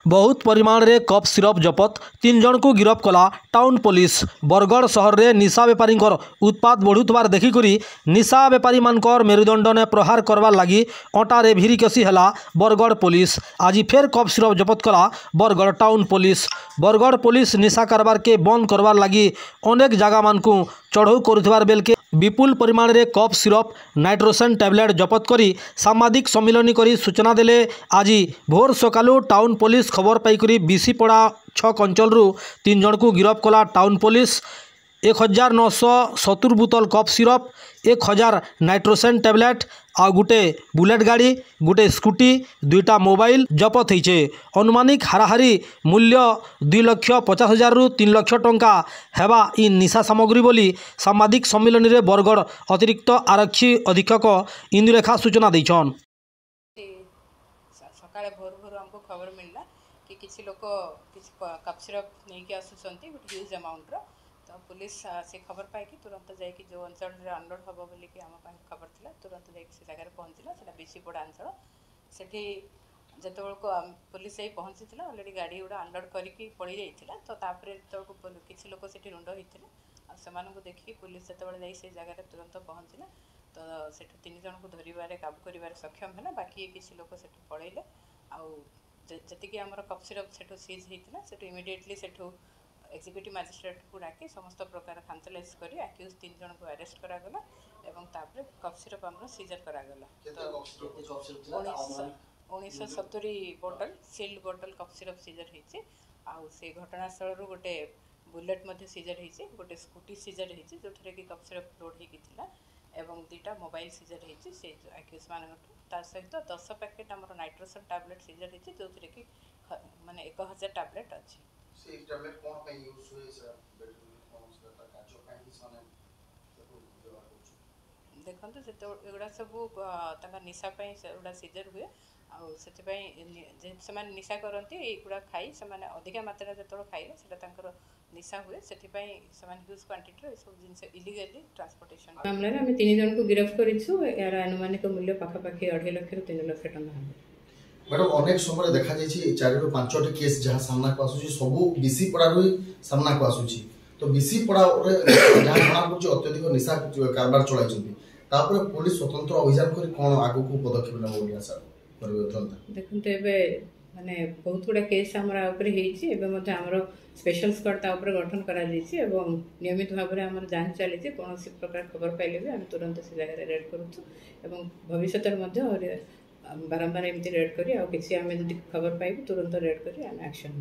बहुत परिमाण रे कप सिरप जपत 3 जन को गिरफ्त कला टाउन पुलिस। बरगढ़ सहर रे निशा बेपारी उत्पात बढ़ुतबार देखिकरी निशा बेपारी मानकर मेरुदंड ने प्रहार करवार लगी अटारे भिरी कसी है बरगढ़ पुलिस। आज फेर कप सिरप जपत कला Bargarh town police. Bargarh police निशा कारबार के बंद करवार लगी अनेक जगह मानकू चढ़ऊ करुथिबार बेल के विपुल परिमाण रे कप सिरप नाइट्रोसेन टैबलेट जपत करी सामाजिक सम्मिलन करी सूचना देले। आज भोर सकालू टाउन पुलिस खबर पाइकरी बीसीपड़ा 6 अंचल 3 जन को गिरफ्त कला टाउन पुलिस। 1970 बोतल कप सिरप, 1000 नाइट्रोसेन टैबलेट आ गोटे बुलेट गाड़ी, गोटे स्कूटी, 2टा मोबाइल जपत होइछे। अनुमानिक हाराहारी मूल्य 2,50,000 रु 3 लाख टंका हेबा इ निशा सामग्री बोली सामाजिक सम्मिलन रे बरगढ़ अतिरिक्त आरक्षी अधीक्षक इंदुरेखा सूचना दैछन। सकाळे भोर भोर हमको खबर मिलला कि किसी लोक किसी कप सिरप नहीं कि आसुचंती गोटे ह्यूज अमाउंट रो। तो पुलिस से खबर पाई तुरंत जाकि जो अंचल रे अनलोड हम बोली कि आम खबर थिला तुरंत जाकि से जगह पहुँचला सेटा बीसीपड़ा अंचल। सेठी जेतबेलको पुलिस यही पहुँची अलरेडी गाड़ी गुड़ा अनलोड करके पड़ जाइला। तो तापर जो किसी लोक से रुंड होते से देखिए पुलिस जो से जगह तुरंत पहुँचला। तो सेठू 3 जन को धरवे काबू कर सक्षम है। बाकी किसी लोक से पलैले आती आम कप सिरप से सीज होता से इमिडिएटली सेठू एक्जिक्यूटिव मजिस्ट्रेट को डाकी समस्त प्रकार खानतलाइज कर आक्यूज 3 जन को अरेस्ट करागला एवं तापर कप सिरप आम सीजर करागला। 1970 बोतल सील्ड बोतल कप सिरप सीजर होती। से घटनास्थल गोटे बुलेट सीजर होती, गोटे स्कूटी सीजर होती जो कि कप सिरप लोड होता एवं 2टा मोबाइल सीजर होती से आक्यूज मान सहित 10 पैकेट आम नाइट्रोसेन टैबलेट सीजर होती जो कि माने 1000 टैबलेट अच्छी। देखो जो एगुड़ा सब निशा गुड़ा सीजर हुए से निशा करती युवा खाई से अधिका मात्रा जो खाइले से निशा हुए से ह्यूज क्वांटिटी सब जिन इलिगली ट्रांसपोर्टेशन मामले में 3 जन को गिरफ्त करूँ। यार अनुमानिक मूल्य पाखापाखि 2.5 लाख रु 3 लाख टका। मैडम अनेक समय देखा 4 ରୁ 5ଟି केस जहाँ सामना को आसुची सबू बीसीपड़ा सामना को आसुची। तो बीसीपड़ा जहाँ जना पड़े अत्यधिक निशा कारबार चलाई पुलिस स्वतंत्र अभियान कर कौन आग को पदक्षेप ने आशा देखते माने बहुत गुड़ा केस आमर स्पेशल स्क्वाड गठन कर नियमित भाव में जांच चली कौन प्रकार खबर पाइले भी आम तुरंत से जगह रेड करूँ भविष्य बारंबार एमती रेड करी किसी आम खबर पाइबू तुरंत रेड करी आम एक्शन।